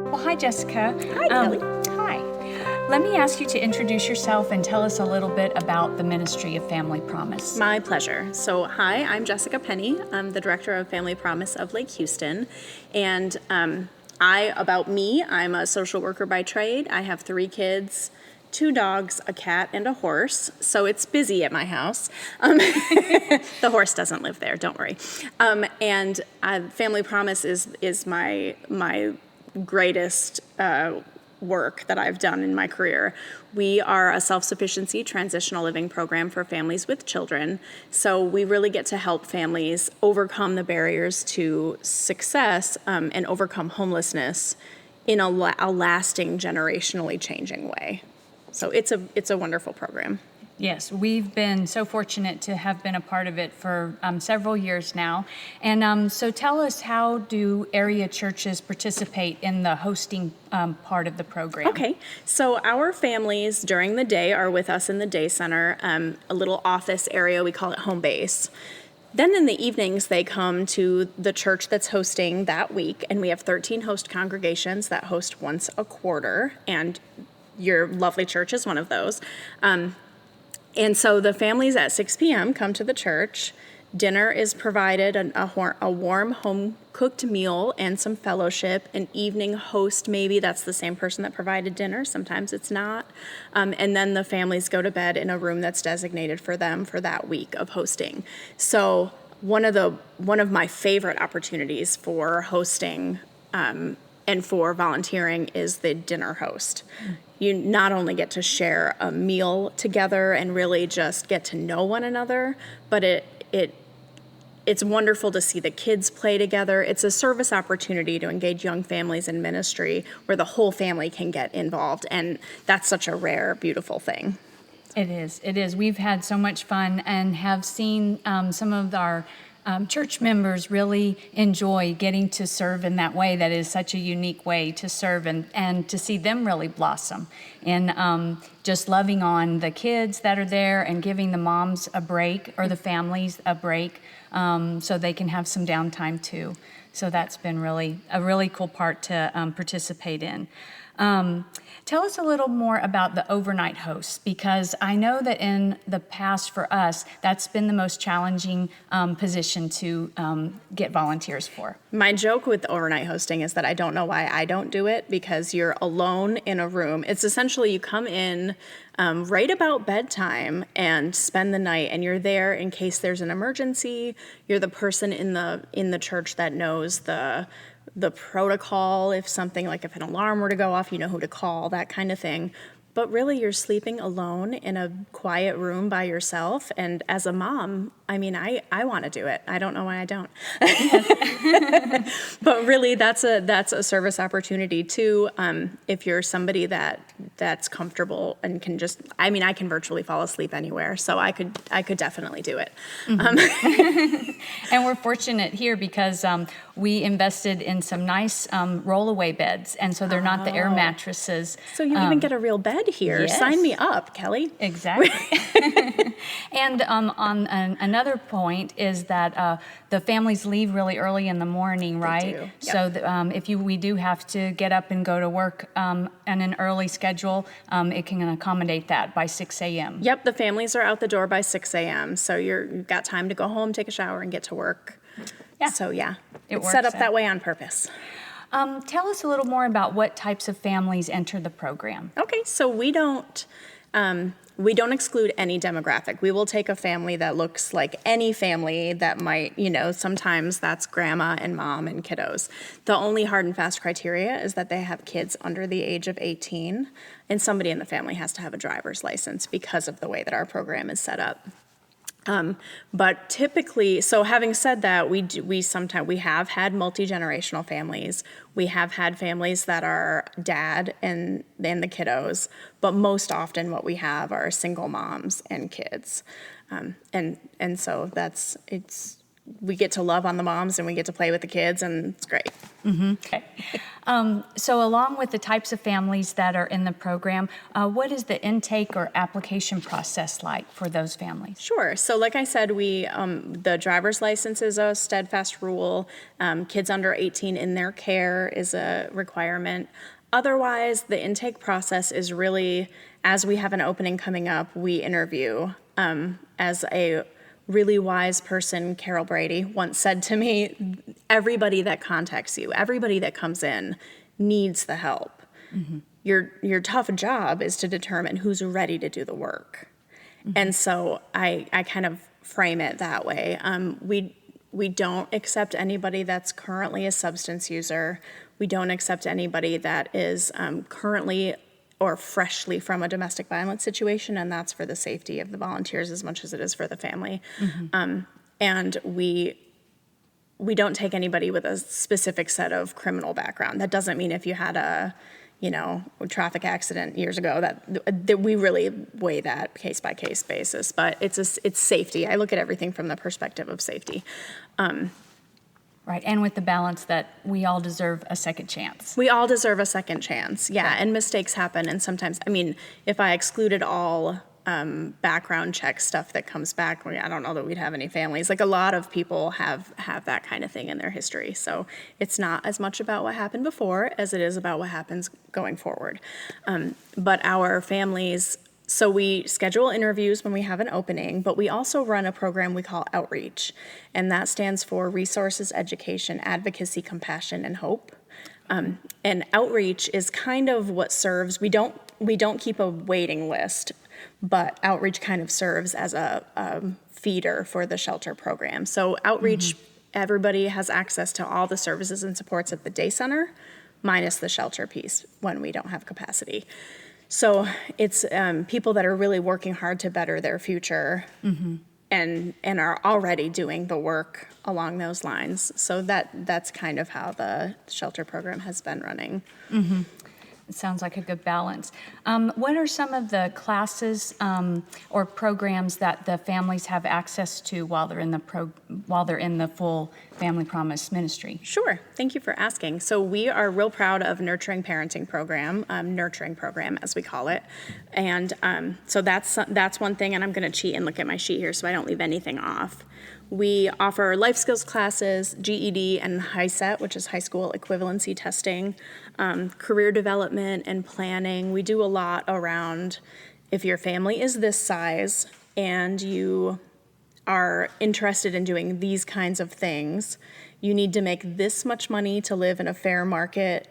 Well, hi, Jessica. Hi, Kelly. Hi. Let me ask you to introduce yourself and tell us a little bit about the Ministry of Family Promise. My pleasure. So, hi, I'm Jessica Penny. I'm the director of Family Promise of Lake Houston. And about me, I'm a social worker by trade. I have 3 kids, 2 dogs, a cat, and a horse. So it's busy at my house. The horse doesn't live there, don't worry. And Family Promise is my greatest work that I've done in my career. We are a self-sufficiency transitional living program for families with children. So we really get to help families overcome the barriers to success and overcome homelessness in a lasting, generationally changing way. So it's a wonderful program. Yes, we've been so fortunate to have been a part of it for several years now. And so tell us, how do area churches participate in the hosting part of the program? Okay, so our families during the day are with us in the day center, a little office area, we call it home base. Then in the evenings, they come to the church that's hosting that week, and we have 13 host congregations that host once a quarter, and your lovely church is one of those. And so the families at 6 p.m. come to the church. Dinner is provided, a warm home-cooked meal and some fellowship. An evening host, maybe that's the same person that provided dinner. Sometimes it's not. And then the families go to bed in a room that's designated for them for that week of hosting. So one of my favorite opportunities for hosting and for volunteering is the dinner host. You not only get to share a meal together and really just get to know one another, but it's wonderful to see the kids play together. It's a service opportunity to engage young families in ministry where the whole family can get involved, and that's such a rare, beautiful thing. It is. It is. We've had so much fun and have seen some of our church members really enjoy getting to serve in that way. That is such a unique way to serve, and to see them really blossom and just loving on the kids that are there and giving the moms a break or the families a break so they can have some downtime too. So that's been really a really cool part to participate in. Tell us a little more about the overnight hosts, because I know that in the past for us, that's been the most challenging position to get volunteers for. My joke with overnight hosting is that I don't know why I don't do it, because you're alone in a room. It's essentially you come in right about bedtime and spend the night, and you're there in case there's an emergency. You're the person in the church that knows the protocol. If an alarm were to go off, you know who to call, that kind of thing. But really, you're sleeping alone in a quiet room by yourself. And as a mom, I mean, I want to do it. I don't know why I don't. But really, that's a service opportunity too. If you're somebody that's comfortable and can just, I mean, I can virtually fall asleep anywhere, so I could definitely do it. Mm-hmm. And we're fortunate here because we invested in some nice rollaway beds, and so they're not the air mattresses. So you even get a real bed here. Yes. Sign me up, Kelly. Exactly. And on another point is that the families leave really early in the morning, right? They do. Yep. So we do have to get up and go to work on an early schedule, it can accommodate that by 6 a.m. Yep, the families are out the door by 6 a.m. So you've got time to go home, take a shower, and get to work. Yeah. So yeah, It it's set works up that out. way on purpose. Tell us a little more about what types of families enter the program. Okay, so we don't exclude any demographic. We will take a family that looks like any family that might, sometimes that's grandma and mom and kiddos. The only hard and fast criteria is that they have kids under the age of 18, and somebody in the family has to have a driver's license because of the way that our program is set up. But typically, so having said that, we have had multi-generational families. We have had families that are dad and the kiddos, but most often what we have are single moms and kids. And so we get to love on the moms and we get to play with the kids, and it's great. Okay. So along with the types of families that are in the program, what is the intake or application process like for those families? Sure. So like I said, the driver's license is a steadfast rule. Kids under 18 in their care is a requirement. Otherwise, the intake process is really, as we have an opening coming up, we interview. As a really wise person, Carol Brady, once said to me, everybody that contacts you, everybody that comes in needs the help. Mm-hmm. Your tough job is to determine who's ready to do the work. Mm-hmm. And so I kind of frame it that way. We don't accept anybody that's currently a substance user. We don't accept anybody that is currently or freshly from a domestic violence situation, and that's for the safety of the volunteers as much as it is for the family. Mm-hmm. And we don't take anybody with a specific set of criminal background. That doesn't mean if you had a traffic accident years ago that we really weigh that case by case basis. But it's safety. I look at everything from the perspective of safety. Right, and with the balance that we all deserve a second chance. We all deserve a second chance, yeah, and mistakes happen, and sometimes, if I excluded all background check stuff that comes back, I don't know that we'd have any families. Like, a lot of people have that kind of thing in their history, so it's not as much about what happened before as it is about what happens going forward. But our families... So we schedule interviews when we have an opening, but we also run a program we call Outreach, and that stands for Resources, Education, Advocacy, Compassion, and Hope. And Outreach is kind of what serves. We don't keep a waiting list, but Outreach kind of serves as a feeder for the shelter program. So Outreach, everybody has access to all the services and supports at the day center, minus the shelter piece when we don't have capacity. So it's people that are really working hard to better their future, and are already doing the work along those lines. So that's kind of how the shelter program has been running. Mm-hmm. It sounds like a good balance. What are some of the classes or programs that the families have access to while they're in the full Family Promise ministry? Sure. Thank you for asking. So we are real proud of Nurturing Parenting Program, Nurturing Program as we call it, and so that's one thing. And I'm going to cheat and look at my sheet here so I don't leave anything off. We offer life skills classes, GED, and HiSET, which is high school equivalency testing, career development and planning. We do a lot around if your family is this size and you are interested in doing these kinds of things, you need to make this much money to live in a fair market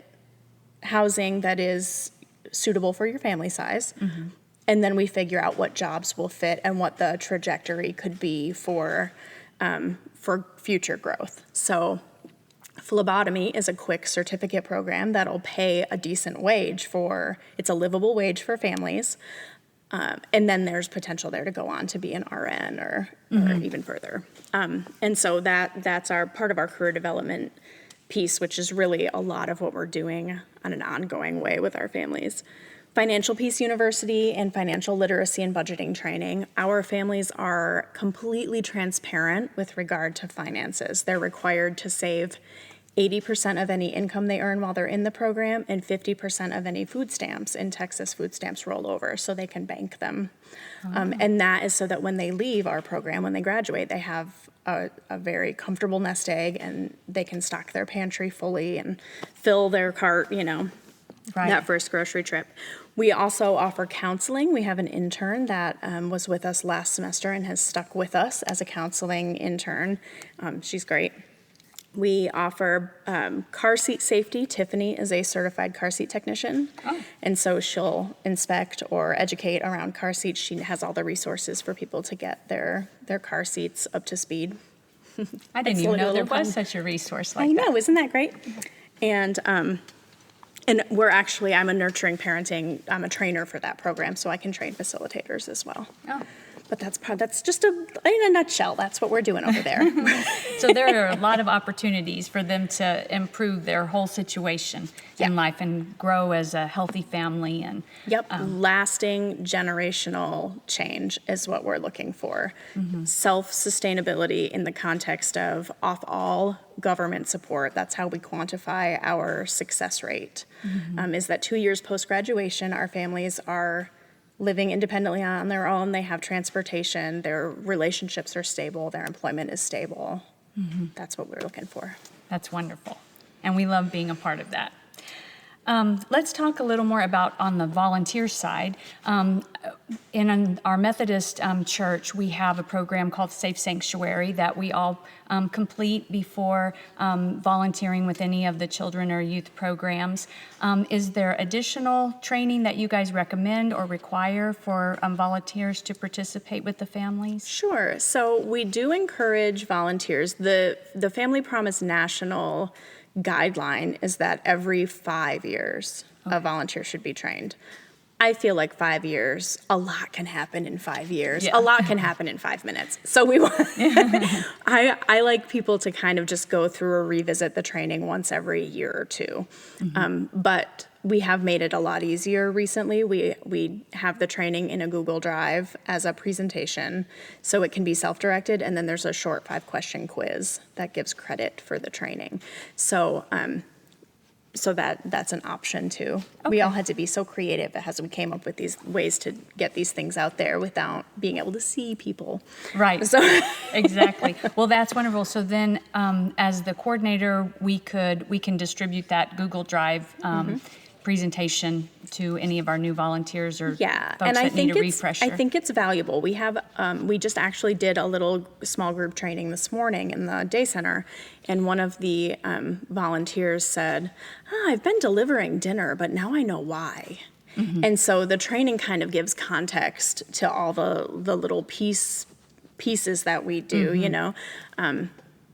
housing that is suitable for your family size. Mm-hmm. And then we figure out what jobs will fit and what the trajectory could be for future growth. So phlebotomy is a quick certificate program that'll pay a decent wage it's a livable wage for families. And then there's potential there to go on to be an RN or even further. And so that's part of our career development piece, which is really a lot of what we're doing on an ongoing way with our families. Financial Peace University and financial literacy and budgeting training. Our families are completely transparent with regard to finances. They're required to save 80% of any income they earn while they're in the program and 50% of any food stamps in Texas food stamps rollover so they can bank them. Oh. And that is so that when they leave our program, when they graduate, they have a very comfortable nest egg and they can stock their pantry fully and fill their cart, Right. That first grocery trip. We also offer counseling. We have an intern that was with us last semester and has stuck with us as a counseling intern. She's great. We offer car seat safety. Tiffany is a certified car seat technician. Oh. And so she'll inspect or educate around car seats. She has all the resources for people to get their car seats up to speed. I didn't even know there was such a resource like that. I know, isn't that great? And I'm a Nurturing Parenting, I'm a trainer for that program, so I can train facilitators as well. Oh. But that's just in a nutshell, that's what we're doing over there. So there are a lot of opportunities for them to improve their whole situation in life and grow as a healthy family. And Yep, lasting generational change is what we're looking for. Self-sustainability in the context of off all government support. That's how we quantify our success rate, is that 2 years post-graduation, our families are living independently on their own. They have transportation, their relationships are stable, their employment is stable. That's what we're looking for. that's wonderful. And we love being a part of that. Let's talk a little more about on the volunteer side. In our Methodist church, we have a program called Safe Sanctuary that we all complete before volunteering with any of the children or youth programs. Is there additional training that you guys recommend or require for volunteers to participate with the families? Sure. So we do encourage volunteers. The Family Promise National guideline is that every 5 years a volunteer should be trained. I feel like 5 years, a lot can happen in 5 years. Yeah. A lot can happen in 5 minutes. So we want, I like people to kind of just go through or revisit the training once every year or two. But we have made it a lot easier recently. We have the training in a Google Drive as a presentation, so it can be self-directed, and then there's a short 5-question quiz that gives credit for the training. So that's an option too. We all had to be so creative as we came up with these ways to get these things out there without being able to see people. Right. So Exactly. Well, that's wonderful. So then, as the coordinator, we can distribute that Google Drive presentation to any of our new volunteers or yeah, folks and that need a refresher. I think it's valuable. We have we just actually did a little small group training this morning in the day center, and one of the volunteers said, "I've been delivering dinner, but now I know why." And so the training kind of gives context to all the little pieces that we do. You know,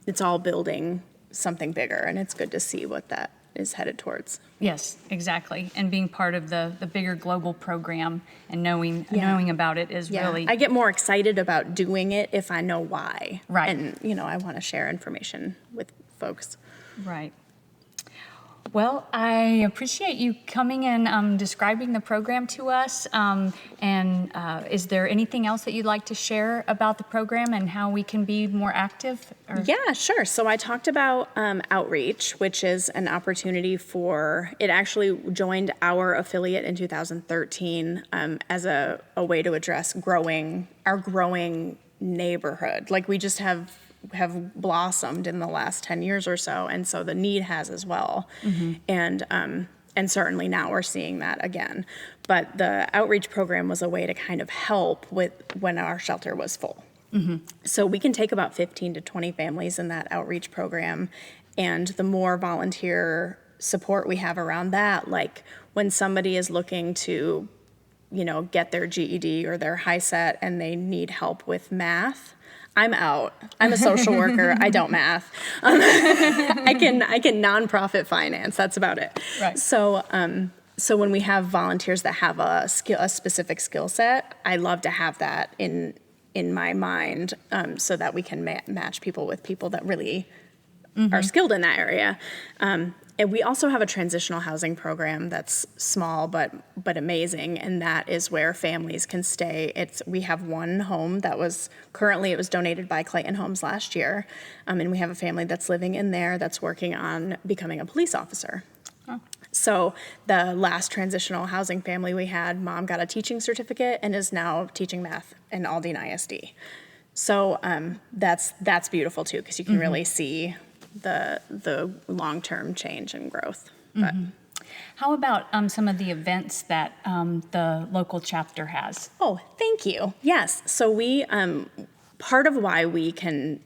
it's all building something bigger, and it's good to see what that is headed towards. Yes, exactly. And being part of the bigger global program and knowing about it is really... I get more excited about doing it if I know why. Right. And, I want to share information with folks. Right. Well, I appreciate you coming and describing the program to us. Is there anything else that you'd like to share about the program and how we can be more active? Yeah, sure. So I talked about outreach, which is an opportunity it actually joined our affiliate in 2013 as a way to address our growing neighborhood. Like we just have blossomed in the last 10 years or so, and so the need has as well. And certainly now we're seeing that again. But the outreach program was a way to kind of help with when our shelter was full. So we can take about 15 to 20 families in that outreach program, and the more volunteer support we have around that, like when somebody is looking to, get their GED or their high set and they need help with math, I'm out. I'm a social worker. I don't math. I can nonprofit finance. That's about it. Right. So when we have volunteers that have a specific skill set, I love to have that in my mind, so that we can match people with people that really are skilled in that area. And we also have a transitional housing program that's small but amazing, and that is where families can stay. We have one home that was donated by Clayton Homes last year, and we have a family that's living in there that's working on becoming a police officer. Oh. So the last transitional housing family we had, mom got a teaching certificate and is now teaching math in Aldine ISD. So that's beautiful too, because you can really see the long-term change and growth. But How about some of the events that the local chapter has? Oh, thank you. Yes. So we part of why we can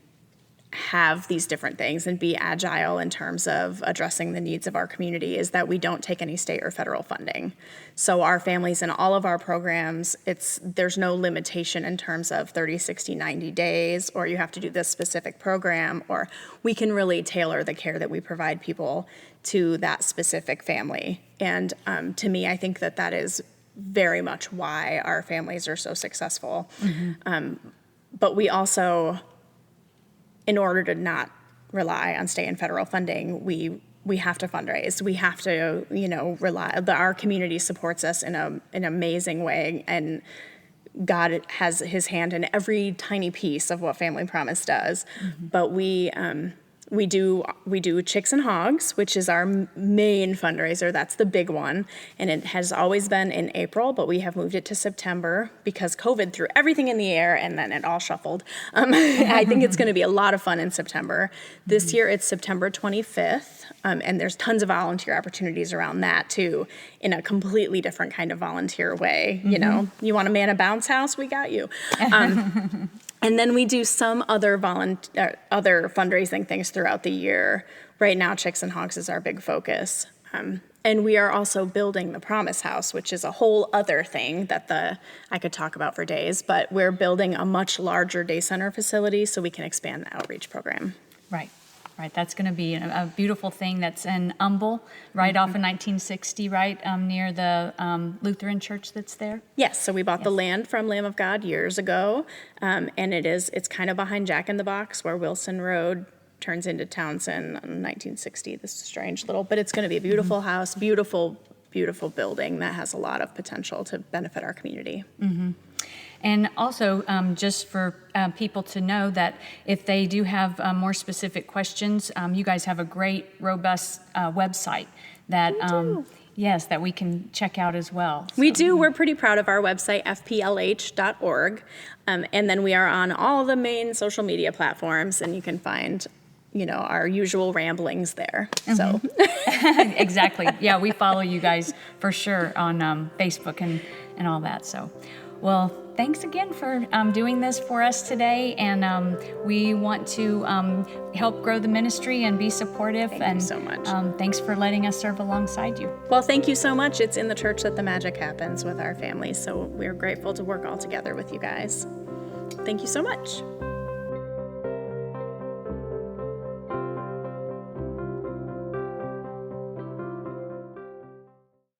have these different things and be agile in terms of addressing the needs of our community is that we don't take any state or federal funding. So our families in all of our programs, there's no limitation in terms of 30, 60, 90 days, or you have to do this specific program, or we can really tailor the care that we provide people to that specific family. And to me, I think that is very much why our families are so successful. But we also, in order to not rely on state and federal funding, we have to fundraise. We have to, our community supports us in an amazing way, and God has his hand in every tiny piece of what Family Promise does. But we do Chicks and Hogs, which is our main fundraiser. That's the big one. And it has always been in April, but we have moved it to September because COVID threw everything in the air and then it all shuffled. I think it's going to be a lot of fun in September. This year it's September 25th. And there's tons of volunteer opportunities around that too, in a completely different kind of volunteer way. You want to man a bounce house? We got you. And then we do some other fundraising things throughout the year. Right now, Chicks and Hogs is our big focus. And we are also building the Promise House, which is a whole other thing that I could talk about for days. But we're building a much larger day center facility so we can expand the outreach program. Right. That's going to be a beautiful thing. That's in Humble, right off of 1960, right near the Lutheran church that's there. Yes, so we bought the land from Lamb of God years ago, and it's kind of behind Jack in the Box where Wilson Road turns into Townsend in 1960. This strange but it's going to be a beautiful house, beautiful building that has a lot of potential to benefit our community. And also, just for people to know that if they do have more specific questions, you guys have a great, robust website that, that we can check out as well. So. We do. We're pretty proud of our website, fplh.org. And then we are on all the main social media platforms, and you can find our usual ramblings there. So Exactly. Yeah, we follow you guys for sure on Facebook and all that. So, well, thanks again for doing this for us today, and we want to help grow the ministry and be supportive. Thank you so much. Thanks for letting us serve alongside you. Well, thank you so much. It's in the church that the magic happens with our families, so we're grateful to work all together with you guys. Thank you so much.